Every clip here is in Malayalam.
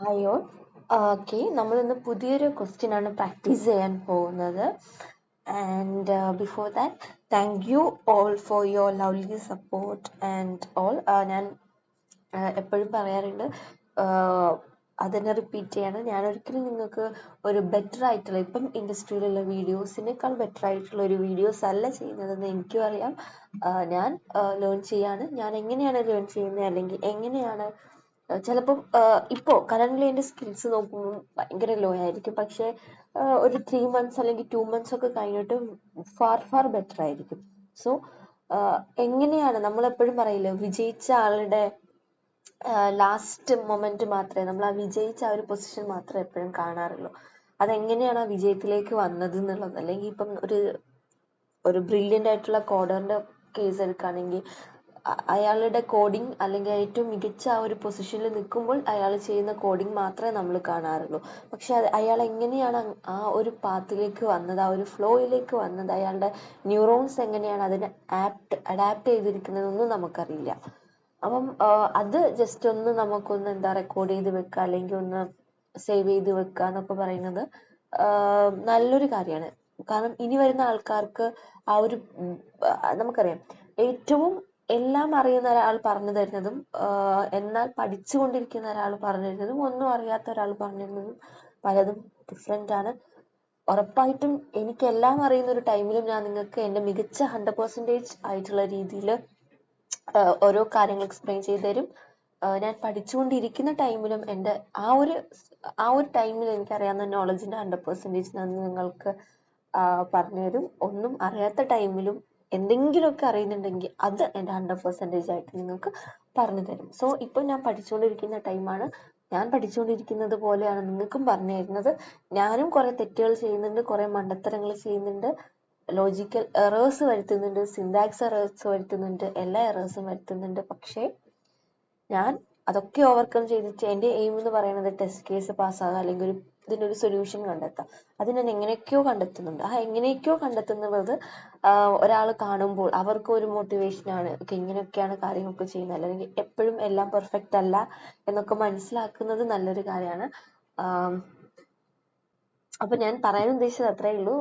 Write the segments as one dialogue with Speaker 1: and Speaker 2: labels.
Speaker 1: Hi all. ഓക്കെ, നമ്മളിന്ന് പുതിയൊരു ക്വസ്റ്റ്യൻ ആണ് പ്രാക്ടീസ് ചെയ്യാൻ പോകുന്നത്. And before that, thank you all for your lovely support and all. ഞാൻ എപ്പോഴും പറയാറുണ്ട്, അതിനെ റിപ്പീറ്റ് ചെയ്യാണ്. ഞാൻ ഒരിക്കലും നിങ്ങൾക്ക് ഒരു ബെറ്റർ ആയിട്ടുള്ള, ഇപ്പം ഇൻഡസ്ട്രിയിലുള്ള വീഡിയോസിനേക്കാൾ ബെറ്റർ ആയിട്ടുള്ള ഒരു വീഡിയോസ് അല്ല ചെയ്യുന്നതെന്ന് എനിക്കും അറിയാം. ഞാൻ ലേൺ ചെയ്യാണ്. ഞാൻ എങ്ങനെയാണ് ലേൺ ചെയ്യുന്നത്, അല്ലെങ്കിൽ എങ്ങനെയാണ് ചിലപ്പം ഇപ്പോൾ കറന്റ് എൻ്റെ സ്കിൽസ് നോക്കുമ്പോൾ ഭയങ്കര ലോ ആയിരിക്കും. പക്ഷെ ഒരു 3 months അല്ലെങ്കിൽ 2 months ഒക്കെ കഴിഞ്ഞിട്ട് ഫാർ ബെറ്റർ ആയിരിക്കും. സോ എങ്ങനെയാണ് നമ്മൾ എപ്പോഴും പറയില്ല, വിജയിച്ച ആളുടെ ലാസ്റ്റ് മൊമെന്റ് മാത്രമേ നമ്മൾ ആ വിജയിച്ച ആ ഒരു പൊസിഷൻ മാത്രമേ എപ്പോഴും കാണാറുള്ളൂ. അതെങ്ങനെയാണ് ആ വിജയത്തിലേക്ക് വന്നത് എന്നുള്ളത്. അല്ലെങ്കിൽ ഇപ്പം ഒരു ബ്രില്യൻ്റ് ആയിട്ടുള്ള കോഡറിന്റെ കേസ് എടുക്കുകയാണെങ്കിൽ അയാളുടെ കോഡിങ് അല്ലെങ്കിൽ ഏറ്റവും മികച്ച ആ ഒരു പൊസിഷനിൽ നിൽക്കുമ്പോൾ അയാൾ ചെയ്യുന്ന കോഡിങ് മാത്രമേ നമ്മൾ കാണാറുള്ളൂ. പക്ഷെ അയാൾ എങ്ങനെയാണ് ആ ഒരു പാത്തിലേക്ക് വന്നത്, ആ ഒരു ഫ്ലോയിലേക്ക് വന്നത്, അയാളുടെ ന്യൂറോൺസ് എങ്ങനെയാണ് അതിനെ അഡാപ്റ്റ് ചെയ്തിരിക്കുന്നതെന്നും നമുക്കറിയില്ല. അപ്പം അത് ജസ്റ്റ് ഒന്ന് നമുക്കൊന്ന് റെക്കോർഡ് ചെയ്ത് വെക്കുക, അല്ലെങ്കിൽ ഒന്ന് സേവ് ചെയ്ത് വെക്കുക എന്നൊക്കെ പറയുന്നത് നല്ലൊരു കാര്യമാണ്. കാരണം ഇനി വരുന്ന ആൾക്കാർക്ക് ആ ഒരു നമുക്കറിയാം, ഏറ്റവും എല്ലാം അറിയുന്ന ഒരാൾ പറഞ്ഞു തരുന്നതും എന്നാൽ പഠിച്ചുകൊണ്ടിരിക്കുന്ന ഒരാൾ പറഞ്ഞു തരുന്നതും ഒന്നും അറിയാത്ത ഒരാൾ പറഞ്ഞു തരുന്നതും പലതും ഡിഫറെന്റ് ആണ്. ഉറപ്പായിട്ടും എനിക്ക് എല്ലാം അറിയുന്ന ഒരു ടൈമിലും ഞാൻ നിങ്ങൾക്ക് എൻ്റെ മികച്ച 100% ആയിട്ടുള്ള രീതിയിൽ ഓരോ കാര്യങ്ങൾ എക്സ്പ്ലെയിൻ ചെയ്തു തരും. ഞാൻ പഠിച്ചുകൊണ്ടിരിക്കുന്ന ടൈമിലും എൻ്റെ ആ ഒരു ടൈമിൽ എനിക്കറിയാവുന്ന നോളജിന്റെ 100% ഞാൻ നിങ്ങൾക്ക് പറഞ്ഞു തരും. ഒന്നും അറിയാത്ത ടൈമിലും എന്തെങ്കിലുമൊക്കെ അറിയുന്നുണ്ടെങ്കിൽ അത് എൻ്റെ 100% ആയിട്ട് നിങ്ങൾക്ക് പറഞ്ഞു തരും. സോ ഇപ്പൊ ഞാൻ പഠിച്ചുകൊണ്ടിരിക്കുന്ന ടൈമാണ്. ഞാൻ പഠിച്ചുകൊണ്ടിരിക്കുന്നത് പോലെയാണ് നിങ്ങൾക്കും പറഞ്ഞു തരുന്നത്. ഞാനും കുറെ തെറ്റുകൾ ചെയ്യുന്നുണ്ട്, കുറെ മണ്ടത്തരങ്ങൾ ചെയ്യുന്നുണ്ട്, ലോജിക്കൽ എറേഴ്സ് വരുത്തുന്നുണ്ട്, സിന്റാക്സ് എറേഴ്സ് വരുത്തുന്നുണ്ട്, എല്ലാ എറേഴ്സും വരുത്തുന്നുണ്ട്. പക്ഷേ ഞാൻ അതൊക്കെ ഓവർകം ചെയ്തിട്ട് എൻ്റെ എയിം എന്ന് പറയുന്നത് ടെസ്റ്റ് കേസ് പാസ്സാകുക, അല്ലെങ്കിൽ ഇതിനൊരു സൊല്യൂഷൻ കണ്ടെത്താം. അത് ഞാൻ എങ്ങനെയൊക്കെയോ കണ്ടെത്തുന്നുണ്ട്. ആ എങ്ങനെയൊക്കെയോ കണ്ടെത്തുന്നത് ഒരാൾ കാണുമ്പോൾ അവർക്ക് ഒരു മോട്ടിവേഷനാണ്. ഇങ്ങനെയൊക്കെയാണ് കാര്യങ്ങളൊക്കെ ചെയ്യുന്നത്, അല്ലെങ്കിൽ എപ്പോഴും എല്ലാം പെർഫെക്റ്റ് അല്ല എന്നൊക്കെ മനസ്സിലാക്കുന്നത് നല്ലൊരു കാര്യമാണ്. അപ്പൊ ഞാൻ പറയാൻ ഉദ്ദേശിച്ചത് അത്രേ ഉള്ളൂ.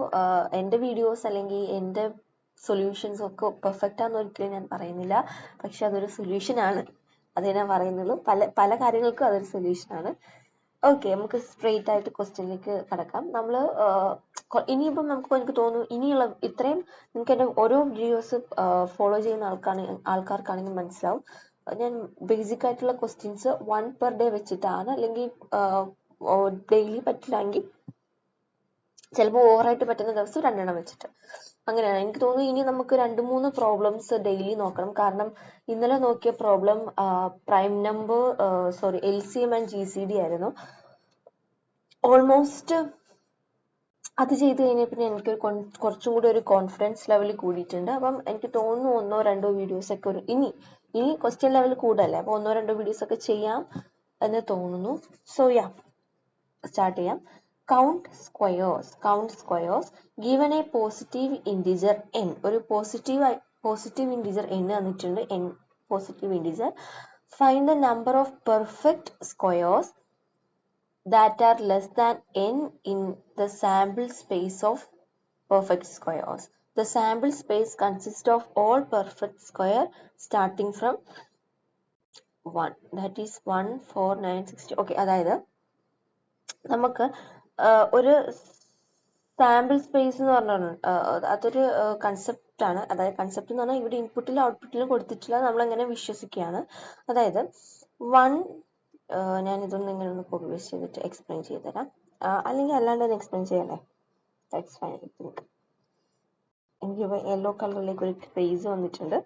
Speaker 1: എൻ്റെ വീഡിയോസ് അല്ലെങ്കിൽ എൻ്റെ സൊല്യൂഷൻസ് ഒക്കെ പെർഫെക്റ്റ് ആണെന്ന് ഒരിക്കലും ഞാൻ പറയുന്നില്ല. പക്ഷെ അതൊരു സൊല്യൂഷൻ ആണ്, അതേ ഞാൻ പറയുന്നുള്ളൂ. പല കാര്യങ്ങൾക്കും അതൊരു സൊല്യൂഷൻ ആണ്. ഓക്കെ, നമുക്ക് സ്ട്രെയിറ്റ് ആയിട്ട് ക്വസ്റ്റ്യനിലേക്ക് കടക്കാം. നമ്മള് ഇനിയിപ്പം എനിക്ക് തോന്നുന്നു ഇനിയുള്ള ഇത്രയും നിങ്ങൾക്ക് എൻ്റെ ഓരോ വീഡിയോസ് ഫോളോ ചെയ്യുന്ന ആൾക്കാർക്കാണെങ്കിൽ മനസ്സിലാവും. ഞാൻ ബേസിക് ആയിട്ടുള്ള ക്വസ്റ്റ്യൻസ് 1 per day വെച്ചിട്ടാണ്, അല്ലെങ്കിൽ ഡെയിലി പറ്റില്ലെങ്കിൽ ചിലപ്പോൾ ഓവറായിട്ട് പറ്റുന്ന ദിവസം 2 എണ്ണം വെച്ചിട്ട് അങ്ങനെയാണ്. എനിക്ക് തോന്നുന്നു ഇനി നമുക്ക് 2-3 പ്രോബ്ലംസ് ഡെയിലി നോക്കണം. കാരണം ഇന്നലെ നോക്കിയ problem prime number LCM and GCD ആയിരുന്നു. ഓൾമോസ്റ്റ് അത് ചെയ്ത് കഴിഞ്ഞ പിന്നെ എനിക്ക് കുറച്ചും കൂടി ഒരു കോൺഫിഡൻസ് ലെവൽ കൂടിയിട്ടുണ്ട്. അപ്പം എനിക്ക് തോന്നുന്നു 1-2 വീഡിയോസ് ഒക്കെ ഇനി ക്വസ്റ്റ്യൻ ലെവൽ കൂടല്ലേ, അപ്പൊ 1-2 വീഡിയോസ് ഒക്കെ ചെയ്യാം എന്ന് തോന്നുന്നു. സോ സ്റ്റാർട്ട് ചെയ്യാം. Count squares given a positive integer n. ഒരു പോസിറ്റീവ് integer n തന്നിട്ടുണ്ട്, n positive integer. Find the number of perfect squares that are less than n in the sample space of perfect squares. The sample space consists of all perfect square starting from 1. That is 1, 4, 9, 60. Okay, അതായത് നമുക്ക് ഒരു സാമ്പിൾ സ്പേസ് എന്ന് പറഞ്ഞാൽ അതൊരു കൺസെപ്റ്റ് ആണ്. അതായത് കൺസെപ്റ്റ് എന്ന് പറഞ്ഞാൽ ഇവിടെ ഇൻപുട്ടിലും ഔട്ട്പുട്ടിലും കൊടുത്തിട്ടില്ല, നമ്മൾ എങ്ങനെ വിശ്വസിക്കുകയാണ്. അതായത് ഞാൻ ഇതൊന്നും ഇങ്ങനെ ഒന്ന് കോപ്പി പേസ്റ്റ് ചെയ്തിട്ട് എക്സ്പ്ലെയിൻ ചെയ്ത് തരാം, അല്ലെങ്കിൽ അല്ലാണ്ട് തന്നെ എക്സ്പ്ലെയിൻ ചെയ്യണേ. എനിക്ക് യെല്ലോ കളറിലേക്ക് ഒരു പേജ് വന്നിട്ടുണ്ട്.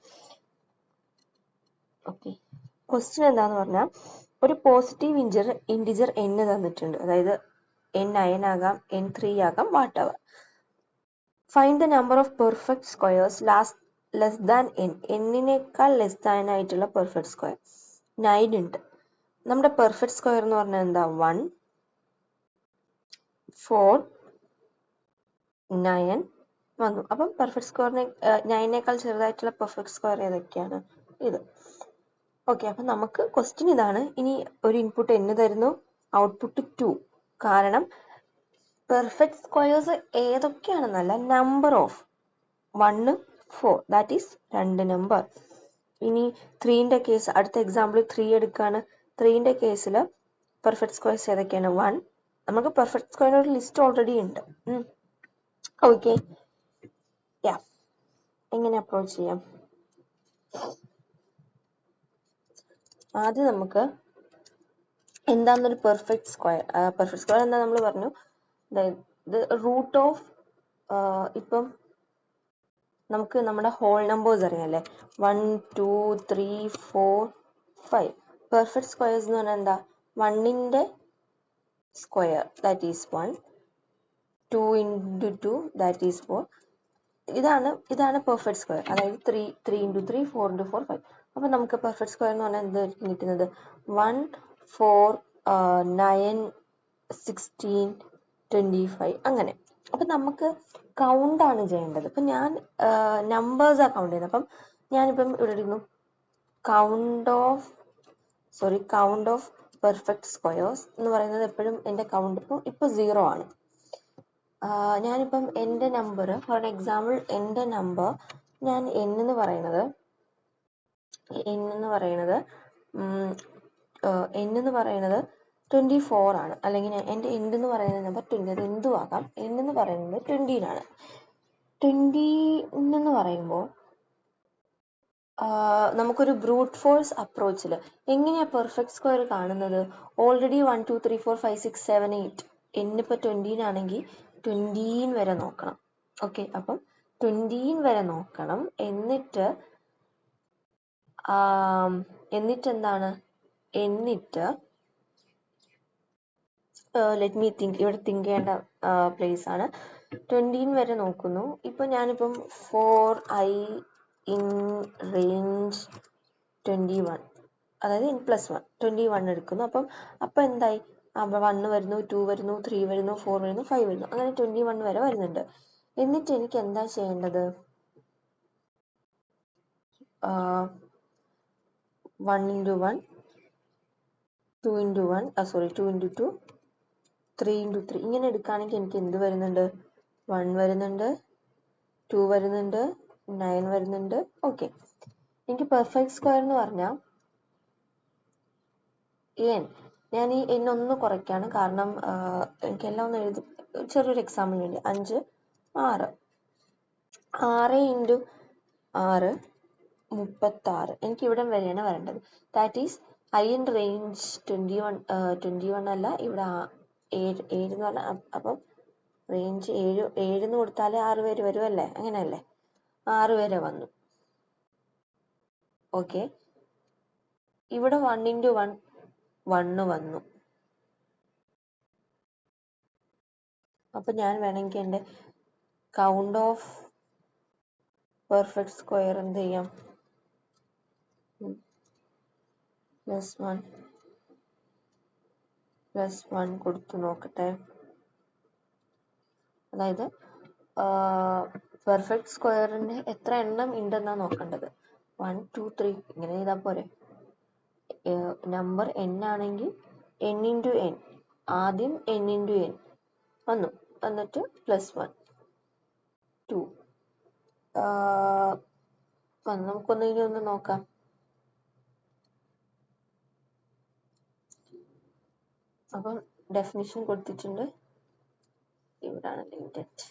Speaker 1: ഓക്കെ, ക്വസ്റ്റ്യൻ എന്താന്ന് പറഞ്ഞാൽ ഒരു പോസിറ്റീവ് ഇന്റിജർ n തന്നിട്ടുണ്ട്. അതായത് n9 ആകാം, n3 ആകാം, whatever. Find the number of perfect squares less than n. n-നേക്കാൾ ലെസ് ദാൻ ആയിട്ടുള്ള പെർഫെക്റ്റ് സ്ക്വയർ 9 ഉണ്ട്. നമ്മുടെ പെർഫെക്റ്റ് സ്ക്വയർ എന്ന് പറഞ്ഞാൽ എന്താ? 1, 4, 9 വന്നു. അപ്പം പെർഫെക്റ്റ് സ്ക്വയറിനെ 9-നേക്കാൾ ചെറുതായിട്ടുള്ള പെർഫെക്റ്റ് സ്ക്വയർ ഏതൊക്കെയാണ്? ഇത്. ഓക്കെ, അപ്പൊ നമുക്ക് ക്വസ്റ്റ്യൻ ഇതാണ്. ഇനി ഒരു ഇൻപുട്ട് n തരുന്നു, ഔട്ട്പുട്ട് 2. കാരണം പെർഫെക്റ്റ് സ്ക്വയേഴ്സ് ഏതൊക്കെയാണെന്നല്ല, number of 1 4, that is 2 number. ഇനി 3ന്റെ കേസ്, അടുത്ത എക്സാമ്പിൾ 3 എടുക്കുകയാണ്. 3ന്റെ കേസിൽ പെർഫെക്റ്റ് സ്ക്വയേഴ്സ് ഏതൊക്കെയാണ്? 1. നമുക്ക് പെർഫെക്റ്റ് സ്ക്വയറിന്റെ ഒരു ലിസ്റ്റ് ഓൾറെഡി ഉണ്ട്. ഓക്കെ, യാ, എങ്ങനെ അപ്രോച്ച് ചെയ്യാം? ആദ്യം നമുക്ക് എന്താണെന്നൊരു പെർഫെക്റ്റ് സ്ക്വയർ. പെർഫെക്റ്റ് സ്ക്വയർ എന്താ നമ്മൾ പറഞ്ഞു, റൂട്ട് ഓഫ്, ഇപ്പം നമുക്ക് നമ്മുടെ ഹോൾ നമ്പേഴ്സ് അറിയാം, 1 2 3 4 5. പെർഫെക്റ്റ് സ്ക്വയേഴ്സ് എന്ന് പറഞ്ഞാൽ എന്താ? 1ന്റെ square, that is 1. 2 into 2, that is 4. ഇതാണ് പെർഫെക്റ്റ് സ്ക്വയർ. അതായത് 3 into 3, 4 into 4, 5. അപ്പൊ നമുക്ക് പെർഫെക്റ്റ് സ്ക്വയർ എന്ന് പറഞ്ഞാൽ എന്തായിരിക്കും കിട്ടുന്നത്? 1 4 9 16 25 അങ്ങനെ. അപ്പൊ നമുക്ക് കൗണ്ട് ആണ് ചെയ്യേണ്ടത്. അപ്പൊ ഞാൻ നമ്പേഴ്സ് ആ കൗണ്ട് ചെയ്യുന്നത്. അപ്പം ഞാനിപ്പം ഇവിടെ ഇടുന്നു കൗണ്ട് ഓഫ് പെർഫെക്റ്റ് സ്ക്വയേഴ്സ് എന്ന് പറയുന്നത് എപ്പോഴും എന്റെ കൗണ്ട് ഇപ്പൊ 0 ആണ്. ഞാനിപ്പം എൻ്റെ നമ്പർ, ഫോർ എക്സാമ്പിൾ എൻ്റെ നമ്പർ ഞാൻ n എന്ന് പറയുന്നത് 24 ആണ്. അല്ലെങ്കിൽ എൻ്റെ end എന്ന് പറയുന്ന നമ്പർ 20, അത് എന്തും ആകാം. n എന്ന് പറയുന്നത് 20 ആണ്. 20 എന്ന് പറയുമ്പോൾ നമുക്കൊരു ബ്രൂട്ട് ഫോഴ്സ് അപ്രോച്ചിൽ എങ്ങനെയാ പെർഫെക്റ്റ് സ്ക്വയർ കാണുന്നത്? ഓൾറെഡി 1 2 3 4 5 6 7 8 n ഇപ്പൊ 20 ആണെങ്കിൽ 20 വരെ നോക്കണം. ഓക്കെ, അപ്പം 20 വരെ നോക്കണം. എന്നിട്ട് എന്താണ്? എന്നിട്ട് ലെറ്റ് മീ തിങ്ക്. ഇവിടെ തിങ്ക് ചെയ്യേണ്ട പ്ലേസ് ആണ്. 20 വരെ നോക്കുന്നു. ഇപ്പൊ ഞാനിപ്പം 4i in range 21, അതായത് n+1 21 എടുക്കുന്നു. അപ്പം എന്തായി? 1 വരുന്നു, 2 വരുന്നു, 3 വരുന്നു, 4 വരുന്നു, 5 വരുന്നു, അങ്ങനെ 21 വരെ വരുന്നുണ്ട്. എന്നിട്ട് എനിക്ക് എന്താ ചെയ്യേണ്ടത്? 1 into 1, 2 into 1, 2 into 2, 3 into 3 ഇങ്ങനെ എടുക്കുകയാണെങ്കിൽ എനിക്ക് എന്ത് വരുന്നുണ്ട്? 1 വരുന്നുണ്ട്, 2 വരുന്നുണ്ട്, 9 വരുന്നുണ്ട്. ഓക്കെ, എനിക്ക് പെർഫെക്റ്റ് സ്ക്വയർ എന്ന് പറഞ്ഞാൽ ഞാൻ ഈ n ഒന്ന് കുറയ്ക്കാണ്. കാരണം എനിക്കെല്ലാം ഒന്ന് എഴുതി, ചെറിയൊരു എക്സാമ്പിൾ വേണ്ടി. 5 6 into 6 36. എനിക്ക് ഇവിടം വരെയാണ് വരേണ്ടത്. That is i in range 21 അല്ല, ഇവിടെ 7 എന്ന് പറഞ്ഞാൽ, അപ്പം റേഞ്ച് 7 എന്ന് കൊടുത്താലേ 6 വരെ വരുമല്ലേ? അങ്ങനെയല്ലേ? 6 വരെ വന്നു. ഓക്കെ, ഇവിടെ 1 into 1 1 വന്നു. അപ്പൊ ഞാൻ വേണമെങ്കിൽ എൻ്റെ കൗണ്ട് ഓഫ് പെർഫെക്റ്റ് സ്ക്വയർ എന്ത് ചെയ്യാം? +1 കൊടുത്തു നോക്കട്ടെ. അതായത് പെർഫെക്റ്റ് സ്ക്വയറിന് എത്ര എണ്ണം ഉണ്ടെന്നാ നോക്കേണ്ടത്. 1 2 3 ഇങ്ങനെ ചെയ്താൽ പോരെ? നമ്പർ n ആണെങ്കിൽ n into n, ആദ്യം n into n വന്നു, എന്നിട്ട് +1 2 നമുക്കൊന്ന് ഇനി ഒന്ന് നോക്കാം. അപ്പം ഡെഫിനിഷൻ കൊടുത്തിട്ടുണ്ട്, ഇവിടാണ് ലിമിറ്റഡ്.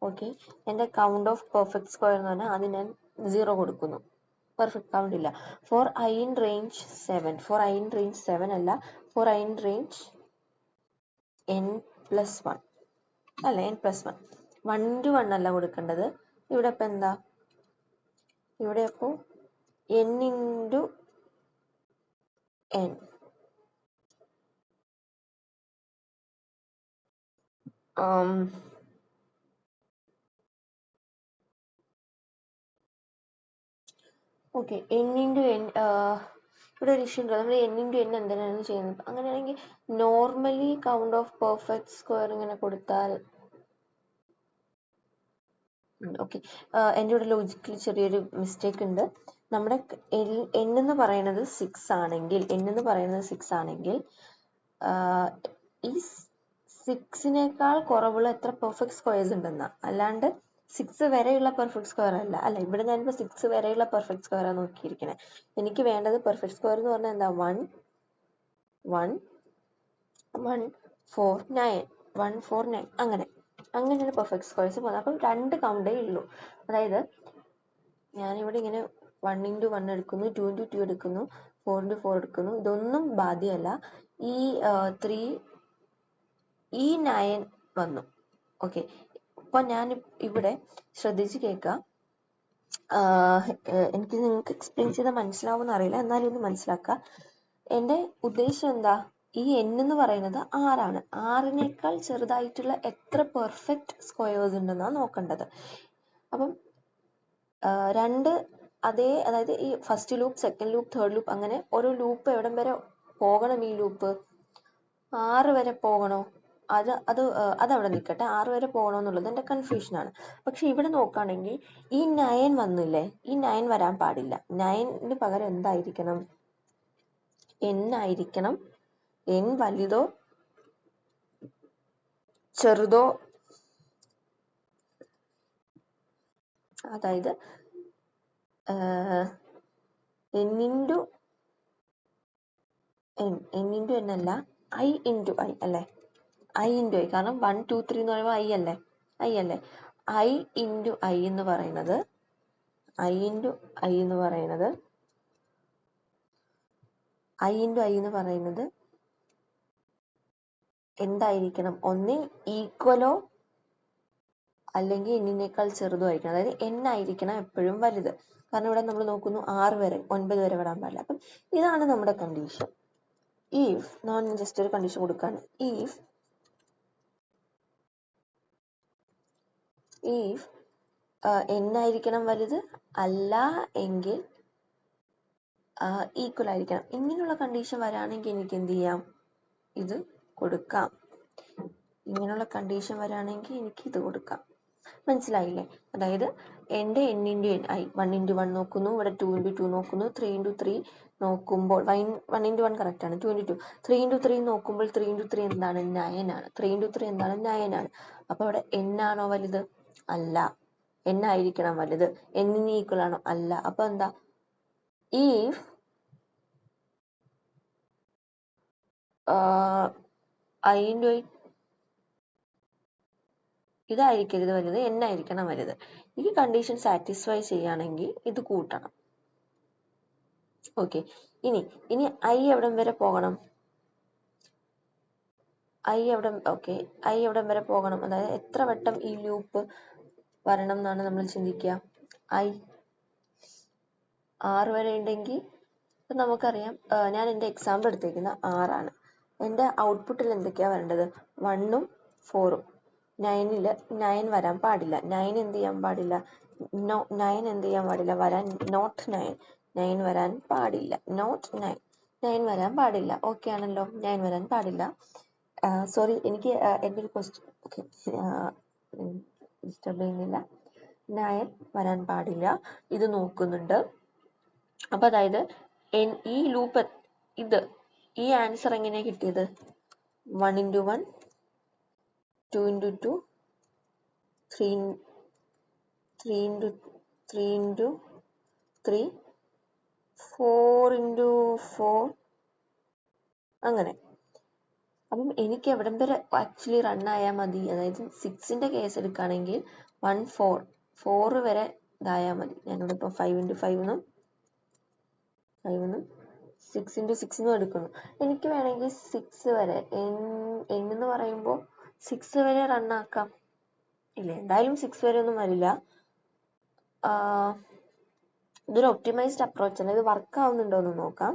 Speaker 1: ഓക്കെ, എൻ്റെ കൗണ്ട് ഓഫ് പെർഫെക്റ്റ് സ്ക്വയർ എന്ന് പറഞ്ഞാൽ ആദ്യം ഞാൻ 0 കൊടുക്കുന്നു. പെർഫെക്റ്റ് കൗണ്ട് ഇല്ല. ഫോർ i in range 7 അല്ല, four i in range n+1 അല്ല, n+1. 1 into 1 അല്ല കൊടുക്കേണ്ടത്. ഇവിടെ ഇപ്പൊ എന്താ? ഇവിടെ അപ്പോ n into n. Okay, n into n. ഇവിടെ ഒരു ഇഷ്യൂ ഉണ്ട്. നമ്മൾ n into n എന്തിനാണ് ചെയ്യുന്നത്? അങ്ങനെയാണെങ്കിൽ normally count of perfect square ഇങ്ങനെ കൊടുത്താൽ, ഓക്കെ, എൻ്റെ ഇവിടെ ലോജിക്കലി ചെറിയൊരു മിസ്റ്റേക്ക് ഉണ്ട്. നമ്മുടെ n എന്ന് പറയുന്നത് 6 ആണെങ്കിൽ ഈ 6-നേക്കാൾ കുറവുള്ള എത്ര പെർഫെക്റ്റ് സ്ക്വയേഴ്സ് ഉണ്ടെന്നാ, അല്ലാണ്ട് 6 വരെയുള്ള പെർഫെക്റ്റ് സ്ക്വയർ അല്ല. അല്ല, ഇവിടെ ഞാനിപ്പോൾ 6 വരെയുള്ള പെർഫെക്റ്റ് സ്ക്വയറാണ് നോക്കിയിരിക്കണേ. എനിക്ക് വേണ്ടത് പെർഫെക്റ്റ് സ്ക്വയർ എന്ന് പറഞ്ഞാൽ എന്താ, 1 1 1 4 9 1 4 9 അങ്ങനെയാണ് പെർഫെക്റ്റ് സ്ക്വയർസ് പോകുന്നത്. അപ്പം 2 കൗണ്ടേ ഉള്ളൂ. അതായത് ഞാനിവിടെ ഇങ്ങനെ 1 into 1 എടുക്കുന്നു, 2 into 2 എടുക്കുന്നു, 4 into 4 എടുക്കുന്നു. ഇതൊന്നും ബാധ്യമല്ല. ഈ 3 ഈ 9 വന്നു. ഓക്കെ, അപ്പൊ ഞാൻ ഇവിടെ ശ്രദ്ധിച്ച് കേൾക്കാം. എനിക്ക് നിങ്ങൾക്ക് എക്സ്പ്ലെയിൻ ചെയ്താൽ മനസ്സിലാവുമെന്ന് അറിയില്ല, എന്നാലും ഒന്ന് മനസ്സിലാക്കാം. എൻ്റെ ഉദ്ദേശം എന്താ, ഈ n എന്ന് പറയുന്നത് 6 ആണ്. 6-നേക്കാൾ ചെറുതായിട്ടുള്ള എത്ര പെർഫെക്റ്റ് സ്ക്വയേഴ്സ് ഉണ്ടെന്നാണ് നോക്കേണ്ടത്. അപ്പം രണ്ട് അതായത് ഈ first loop, second loop, third loop, അങ്ങനെ ഓരോ ലൂപ്പ് എവിടം വരെ പോകണം? ഈ ലൂപ്പ് 6 വരെ പോകണോ? അതവിടെ നിൽക്കട്ടെ. 6 വരെ പോകണോ എന്നുള്ളത് എൻ്റെ കൺഫ്യൂഷനാണ്. പക്ഷെ ഇവിടെ നോക്കുകയാണെങ്കിൽ ഈ 9 വന്നില്ലേ, ഈ 9 വരാൻ പാടില്ല. 9-ന് പകരം എന്തായിരിക്കണം? n ആയിരിക്കണം. n വലുതോ ചെറുതോ, അതായത് n into n അല്ല, i into i അല്ലേ? i into i, കാരണം 1 2 3 എന്ന് പറയുമ്പോൾ i അല്ലേ? i into i എന്ന് പറയുന്നത് എന്തായിരിക്കണം? ഒന്നിൽ ഈക്വലോ അല്ലെങ്കിൽ n-നേക്കാൾ ചെറുതോ ആയിരിക്കണം. അതായത് n ആയിരിക്കണം എപ്പോഴും വലുത്. കാരണം ഇവിടെ നമ്മൾ നോക്കുന്നു 6 വരെ, 9 വരെ വരാൻ പാടില്ല. അപ്പം ഇതാണ് നമ്മുടെ കണ്ടീഷൻ. ഇഫ് ഞാൻ ജസ്റ്റ് ഒരു കണ്ടീഷൻ കൊടുക്കാണ്. ഇഫ് n ആയിരിക്കണം വലുത്, അല്ല എങ്കിൽ ഈക്വൽ ആയിരിക്കണം. ഇങ്ങനെയുള്ള കണ്ടീഷൻ വരാണെങ്കിൽ എനിക്ക് എന്ത് ചെയ്യാം? ഇത് കൊടുക്കാം. മനസ്സിലായില്ലേ? അതായത് എൻ്റെ n into n, 1 into 1 നോക്കുന്നു, ഇവിടെ 2 into 2 നോക്കുന്നു, 3 into 3 നോക്കുമ്പോൾ 1 into 1 കറക്റ്റ് ആണ്, 2 into 2, 3 into 3 നോക്കുമ്പോൾ 3 into 3 എന്താണ്? 9 ആണ്. 3 into 3 എന്താണ്? 9 ആണ്. അപ്പൊ ഇവിടെ n ആണോ വലുത്? അല്ല. n ആയിരിക്കണം വലുത്. n-ന് ഈക്വൽ ആണോ? അല്ല. അപ്പൊ എന്താ? ഇഫ് i into i ഇതായിരിക്കരുത് വലുത്, n ആയിരിക്കണം വലുത്. ഈ കണ്ടീഷൻ സാറ്റിസ്ഫൈ ചെയ്യുകയാണെങ്കിൽ ഇത് കൂട്ടണം. ഓക്കെ, ഇനി i എവിടം വരെ പോകണം? i എവിടം വരെ പോകണം? അതായത് എത്ര വട്ടം ഈ ലൂപ്പ് വരണം എന്നാണ് നമ്മൾ ചിന്തിക്കുക. i 6 വരെ ഉണ്ടെങ്കിൽ നമുക്കറിയാം, ഞാൻ എൻ്റെ എക്സാമ്പിൾ എടുത്തേക്കുന്ന 6 ആണ്. എൻ്റെ ഔട്ട്പുട്ടിൽ എന്തൊക്കെയാ വരേണ്ടത്? 1ഉം 4ഉം. 9-ല് 9 വരാൻ പാടില്ല. 9 എന്ത് ചെയ്യാൻ പാടില്ല? 9 വരാൻ നോട്ട് 9 വരാൻ പാടില്ല. നോട്ട് 9 വരാൻ പാടില്ല. ഓക്കെ ആണല്ലോ? 9 വരാൻ പാടില്ല. സോറി, എനിക്ക് എൻ്റെ ഒരു ക്വസ്റ്റ്യൻ, ഓക്കെ, ഡിസ്റ്റർബ് ചെയ്യുന്നില്ല. 9 വരാൻ പാടില്ല. ഇത് നോക്കുന്നുണ്ട്. അപ്പൊ അതായത് ഈ ലൂപ്പ് ഈ ആൻസർ എങ്ങനെയാ കിട്ടിയത്? 1 into 1, 2 into 2, 3 into 3, 4 into 4, അങ്ങനെ. അപ്പം എനിക്ക് എവിടം വരെ ആക്ച്വലി റൺ ആയാൽ മതി? അതായത് 6-ന്റെ കേസ് എടുക്കുകയാണെങ്കിൽ 1 4 വരെ ഇതായാൽ മതി. ഞാനിവിടെ ഇപ്പോൾ 5 into 5 എന്നും 6 into 6 എന്നും എടുക്കുന്നു. എനിക്ക് വേണമെങ്കിൽ 6 വരെ, n എന്ന് പറയുമ്പോൾ 6 വരെ റൺ ആക്കാം. ഇല്ല, എന്തായാലും 6 വരെ ഒന്നും വരില്ല. ഇതൊരു ഒപ്റ്റിമൈസ്ഡ് അപ്രോച്ച് ആണ്. ഇത് വർക്ക് ആവുന്നുണ്ടോ എന്ന് നോക്കാം.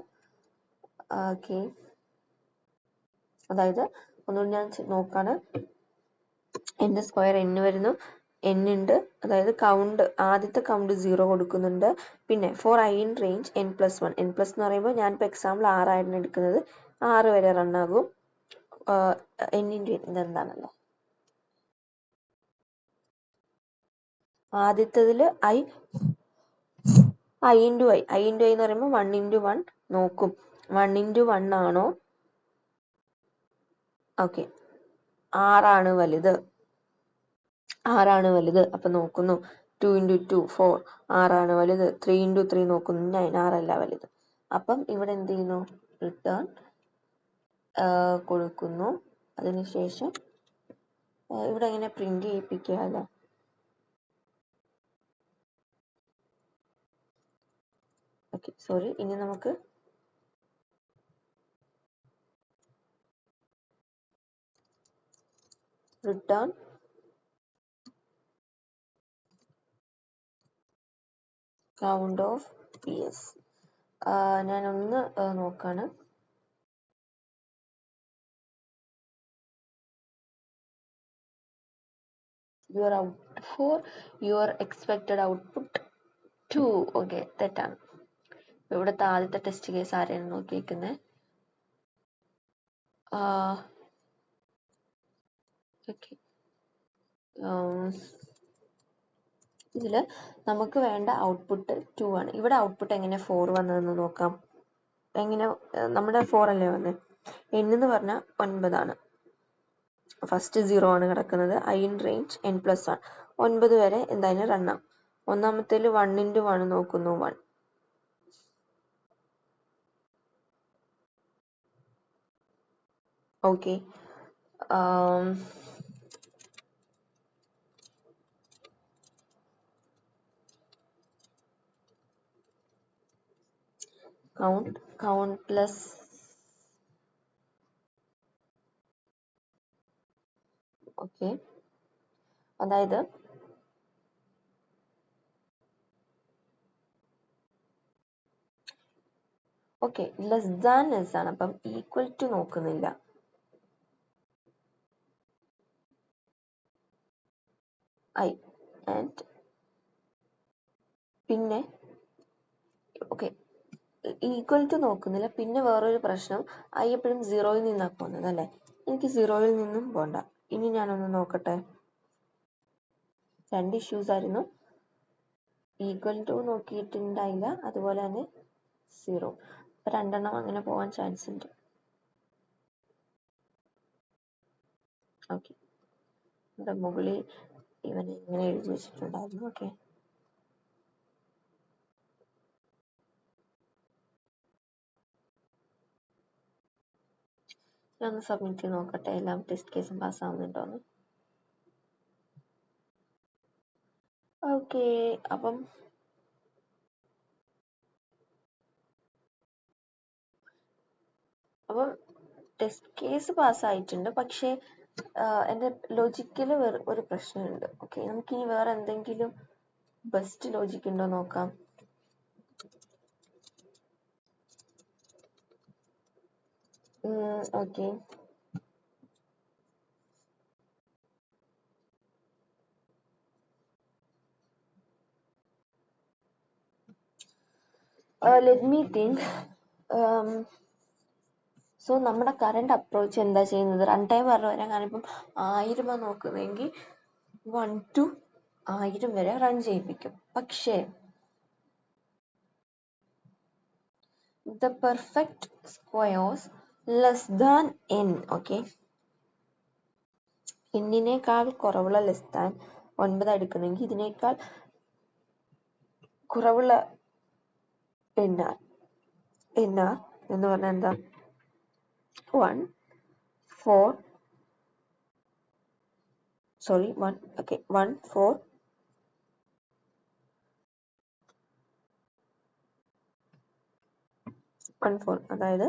Speaker 1: ഓക്കെ, അതായത് ഒന്നുകൂടി ഞാൻ നോക്കാണ്. n സ്ക്വയർ n വരുന്നു, n ഉണ്ട്. അതായത് ആദ്യത്തെ കൗണ്ട് 0 കൊടുക്കുന്നുണ്ട്. പിന്നെ four i in range n+1. n+ എന്ന് പറയുമ്പോൾ ഞാനിപ്പോൾ എക്സാമ്പിൾ 6 ആയിരുന്നു എടുക്കുന്നത്. 6 വരെ റൺ ആകും. n into n ഇതെന്താണല്ലോ, ആദ്യത്തതിൽ i into i എന്ന് പറയുമ്പോൾ 1 into 1 നോക്കും. 1 into 1 ആണോ ഓക്കെ, ആറാണ് വലുത്, ആറാണ് വലുത്. അപ്പൊ നോക്കുന്നു 2 × 2 4, ആറാണ് വലുത്. 3 × 3 നോക്കുന്നു 9, ആറല്ല വലുത്. അപ്പം ഇവിടെ എന്ത് ചെയ്യുന്നു, റിട്ടേൺ കൊടുക്കുന്നു. അതിനുശേഷം ഇവിടെ എങ്ങനെ പ്രിന്റ് ചെയ്യിപ്പിക്കുക അല്ലേ. Okay, sorry. ഇനി നമുക്ക് റിട്ടേൺ കൗണ്ട് ഓഫ് PS. ഞാനൊന്ന് നോക്കാണ്. Your out for your expected output 2. Okay, തെറ്റാണ്. ഇവിടുത്തെ ആദ്യത്തെ ടെസ്റ്റ് കേസ് ആരെയാണ് നോക്കിയിരിക്കുന്നത്. ഓക്കെ, ഇതിൽ നമുക്ക് വേണ്ട ഔട്ട്പുട്ട് 2 ആണ്. ഇവിടെ ഔട്ട്പുട്ട് എങ്ങനെ 4 വന്നതെന്ന് നോക്കാം. എങ്ങനെ, നമ്മുടെ 4 അല്ലേ വന്നത്. n എന്ന് പറഞ്ഞാൽ 9 ആണ്. ഫസ്റ്റ് 0 ആണ് കിടക്കുന്നത്. I in range n+1, 9 വരെ എന്തായാലും റണ്ണാം. ഒന്നാമത്തേൽ 1 × 1 നോക്കുന്നു, 1. ഓക്കെ, count plus ഓക്കെ, അതായത് ഓക്കെ ലെസ് ദാൻ ലെസ് ആണ്. അപ്പം ഈക്വൽ ടു നോക്കുന്നില്ല. I and പിന്നെ ഓക്കെ ഈക്വൽ ടു നോക്കുന്നില്ല. പിന്നെ വേറൊരു പ്രശ്നം, I എപ്പോഴും 0യിൽ നിന്നാണ് പോകുന്നത് അല്ലേ. എനിക്ക് 0യിൽ നിന്നും പോണ്ട. ഇനി ഞാനൊന്ന് നോക്കട്ടെ. 2 ഇഷ്യൂസ് ആയിരുന്നു. ഈക്വൽ ടു നോക്കിയിട്ടുണ്ടായില്ല, അതുപോലെ തന്നെ 0. അപ്പൊ 2 എണ്ണം അങ്ങനെ പോകാൻ ചാൻസ് ഉണ്ട്. ഓക്കെ, ഇവിടെ മുകളിൽ ഇവൻ ഇങ്ങനെ എഴുതി വെച്ചിട്ടുണ്ടായിരുന്നു. ഓക്കെ, ഞാൻ സബ്മിറ്റ് ചെയ്ത് നോക്കട്ടെ എല്ലാം ടെസ്റ്റ് കേസും പാസ് ആവുന്നുണ്ടോന്ന്. ഓക്കെ, അപ്പം ടെസ്റ്റ് കേസ് പാസ്സായിട്ടുണ്ട്. പക്ഷേ എൻ്റെ ലോജിക്കിൽ ഒരു പ്രശ്നമുണ്ട്. ഓക്കെ, നമുക്കിനി വേറെ എന്തെങ്കിലും ബെസ്റ്റ് ലോജിക് ഉണ്ടോ നോക്കാം. Okay, let me think. So നമ്മുടെ കറണ്ട് അപ്രോച്ച് എന്താ ചെയ്യുന്നത്, റൺ ടൈം പറഞ്ഞു വരാൻ. കാരണം ഇപ്പം 1000 നോക്കുന്നതെങ്കിൽ 1 to 1000 വരെ റൺ ചെയ്യിപ്പിക്കും. പക്ഷേ the perfect squares less than n. Okay, n-നേക്കാൾ കുറവുള്ള ലെസ് ദാൻ 9 എടുക്കുന്നെങ്കിൽ ഇതിനേക്കാൾ കുറവുള്ള nr എന്ന് പറഞ്ഞാൽ എന്താ, 1 4 സോറി 1 ഓക്കെ 1 4 1 4 അതായത്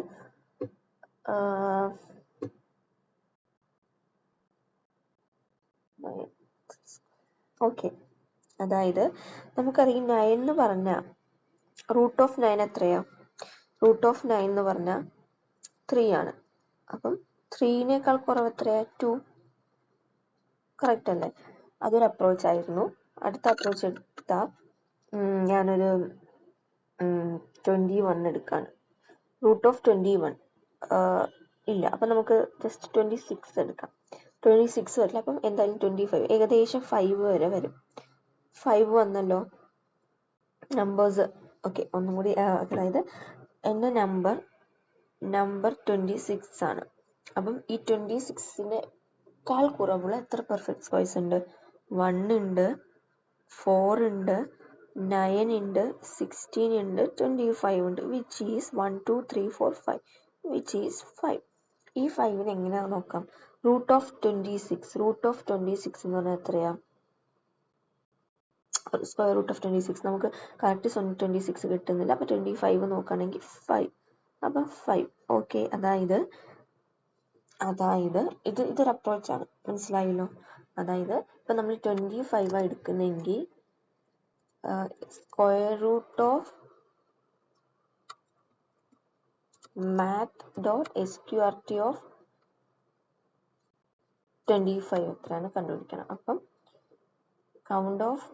Speaker 1: ഓക്കെ, അതായത് നമുക്കറിയാം 9 എന്ന് പറഞ്ഞ റൂട്ട് ഓഫ് 9 എത്രയാ, റൂട്ട് ഓഫ് 9 എന്ന് പറഞ്ഞാൽ 3 ആണ്. അപ്പം 3-നേക്കാൾ കുറവ് എത്രയാ, 2. കറക്റ്റ് അല്ലേ. അതൊരു അപ്രോച്ച് ആയിരുന്നു. അടുത്ത അപ്രോച്ച് എടുത്താ ഞാനൊരു 21 എടുക്കാണ്. റൂട്ട് ഓഫ് 21 ഇല്ല. അപ്പം നമുക്ക് ജസ്റ്റ് 26 എടുക്കാം. 26 വരില്ല, അപ്പം എന്തായാലും 25, ഏകദേശം 5 വരെ വരും. 5 വന്നല്ലോ നമ്പേഴ്സ്. ഓക്കെ, ഒന്നും കൂടി, അതായത് എൻ്റെ നമ്പർ 26 ആണ്. അപ്പം ഈ 26-നേക്കാൾ കുറവുള്ള എത്ര പെർഫെക്റ്റ് സ്ക്വയർസ് ഉണ്ട്? 1 ഉണ്ട്, 4 ഉണ്ട്, 9 ഉണ്ട്, 16 ഉണ്ട്, 25 ഉണ്ട്, വിച്ച് ഈസ് 1 2 3 4 5, വിച്ച് ഈസ് 5. ഈ 5-നെ എങ്ങനെയാണ് നോക്കാം? റൂട്ട് ഓഫ് 26 എന്ന് പറഞ്ഞാൽ എത്രയാ? സ്ക്വയർ റൂട്ട് ഓഫ് 26 നമുക്ക് കറക്റ്റ് 26 കിട്ടുന്നില്ല. അപ്പോൾ 25 നോക്കുകയാണെങ്കിൽ 5. അപ്പം 5. ഓക്കെ, അതായത് ഇതൊരു അപ്രോച്ചാണ്, മനസ്സിലായല്ലോ. അതായത് ഇപ്പം നമ്മൾ 25 എടുക്കുന്നെങ്കിൽ square root of math.sqrt of 25 എത്രയാണ് കണ്ടുപിടിക്കണം. അപ്പം കൗണ്ട് ഓഫ്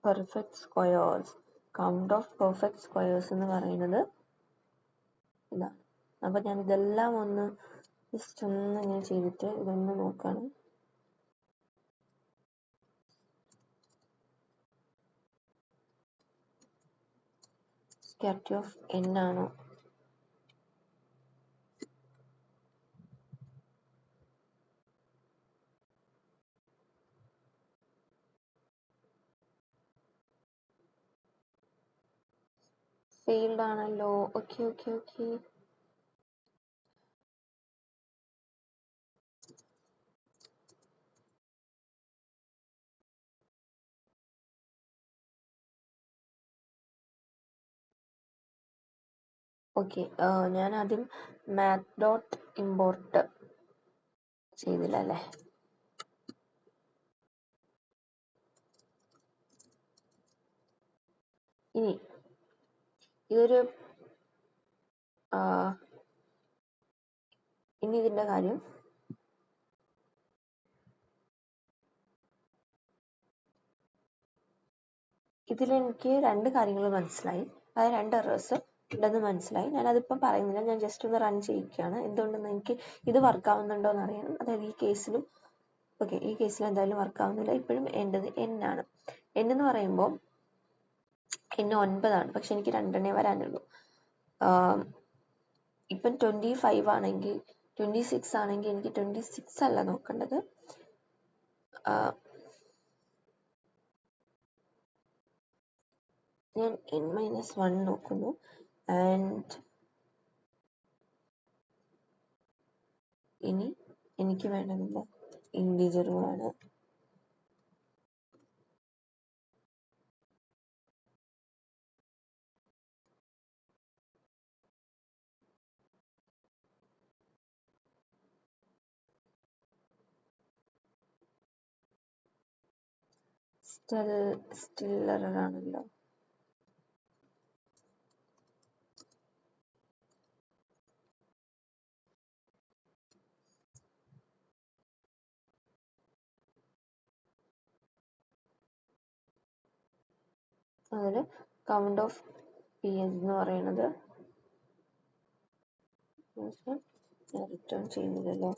Speaker 1: പെർഫെക്റ്റ് സ്ക്വയേഴ്സ് എന്ന് പറയുന്നത് ഇതാണ്. അപ്പം ഞാൻ ഇതെല്ലാം ഒന്ന് ജസ്റ്റ് ഒന്ന് ഇങ്ങനെ ചെയ്തിട്ട് ഇതൊന്ന് നോക്കുകയാണ്. സ്ക്വയർ ഓഫ് n ആണോ? ഫെയിൽഡ് ആണല്ലോ. ഓക്കെ. ഞാൻ ആദ്യം math.import ചെയ്തില്ല അല്ലേ? ഇനി ഇതിന്റെ കാര്യം ഇതിലെനിക്ക് 2 കാര്യങ്ങൾ മനസ്സിലായി. അതായത് 2 എറേഴ്സ് ഉണ്ടെന്ന് മനസ്സിലായി. ഞാനതിപ്പം പറയുന്നില്ല, ഞാൻ ജസ്റ്റ് ഒന്ന് റൺ ചെയ്യിക്കുകയാണ്. എന്തുകൊണ്ടെന്ന് എനിക്ക് ഇത് വർക്ക് ആവുന്നുണ്ടോ എന്ന് അറിയണം. അതായത് ഈ കേസിൽ എന്തായാലും വർക്ക് ആവുന്നില്ല. ഇപ്പോഴും എൻ്റെത് n ആണ്. n എന്ന് പറയുമ്പോൾ n 9 ആണ്, പക്ഷെ എനിക്ക് 2 വരാനുള്ളൂ. ഇപ്പം 25 ആണെങ്കിൽ 26 ആണെങ്കിൽ എനിക്ക് 26 അല്ല നോക്കേണ്ടത്. ഞാൻ n-1 നോക്കുന്നു. ആൻഡ് ഇനി എനിക്ക് വേണ്ടതില്ല, ഇൻഡിജറുമാണ്. സ്റ്റിൽ എറർ ആണല്ലോ. അതിൽ കൗണ്ട് ഓഫ് പി എന്ന് പറയുന്നത് റിട്ടേൺ ചെയ്യുന്നില്ലല്ലോ.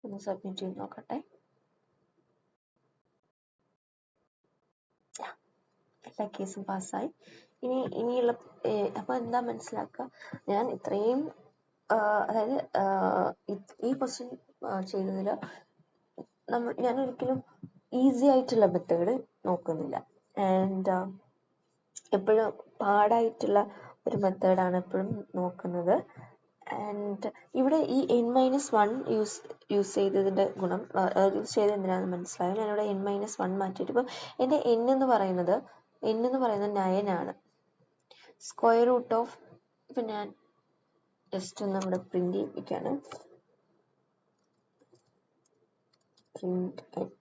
Speaker 1: ഒന്ന് സബ്മിറ്റ് ചെയ്ത് നോക്കട്ടെ. എല്ലാ കേസും പാസ്സായി. ഇനിയുള്ള അപ്പോൾ എന്താ മനസ്സിലാക്കുക, ഞാൻ ഇത്രയും അതായത് ഈ ക്വസ്റ്റ്യൻ ചെയ്തതിൽ ഞാൻ ഒരിക്കലും ഈസി ആയിട്ടുള്ള മെത്തേഡ് നോക്കുന്നില്ല. ആൻഡ് എപ്പോഴും പാടായിട്ടുള്ള ഒരു മെത്തേഡാണ് എപ്പോഴും നോക്കുന്നത്. ആൻഡ് ഇവിടെ ഈ n-1 യൂസ് ചെയ്തതിൻ്റെ ഗുണം യൂസ് ചെയ്ത് എന്തിനാണെന്ന് മനസ്സിലായോ. ഞാനിവിടെ n-1 മാറ്റിയിട്ട് ഇപ്പോൾ എൻ്റെ n എന്ന് പറയുന്നത് 9 ആണ്. സ്ക്വയർ റൂട്ട് ഓഫ് ഇപ്പം ഞാൻ ജസ്റ്റ് ഒന്ന് ഇവിടെ പ്രിന്റ് ചെയ്യിപ്പിക്കുകയാണ്. പ്രിന്റ്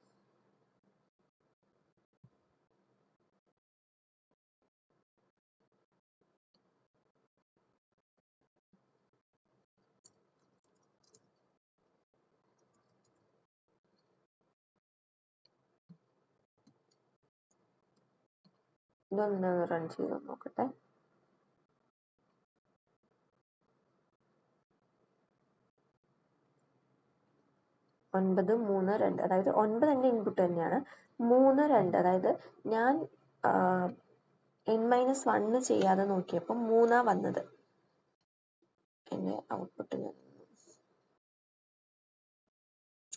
Speaker 1: ഇതൊന്ന് റൺ ചെയ്ത് നോക്കട്ടെ. 9 3 2 അതായത് 9 എൻ്റെ ഇൻപുട്ട് തന്നെയാണ്. 3 2 അതായത് ഞാൻ n-1 ചെയ്യാതെ നോക്കിയപ്പോൾ 3 വന്നത്. എൻ്റെ ഔട്ട്പുട്ട്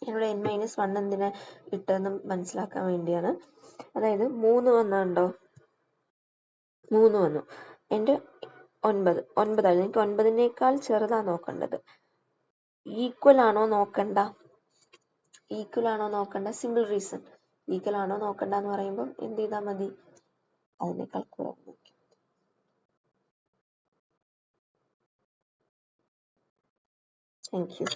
Speaker 1: ഇവിടെ n-1 എന്തിനാ ഇട്ടെന്ന് മനസ്സിലാക്കാൻ വേണ്ടിയാണ്. അതായത് 3 വന്നുണ്ടോ, 3 വന്നു. എൻ്റെ 9 എനിക്ക് 9നേക്കാൾ ചെറുതാ നോക്കേണ്ടത്. ഈക്വൽ ആണോ നോക്കണ്ട, സിമ്പിൾ റീസൺ. ഈക്വൽ ആണോ നോക്കണ്ട എന്ന് പറയുമ്പോൾ എന്ത് ചെയ്താൽ മതി, അതിനേക്കാൾ കുറവ് നോക്കി. Thank you.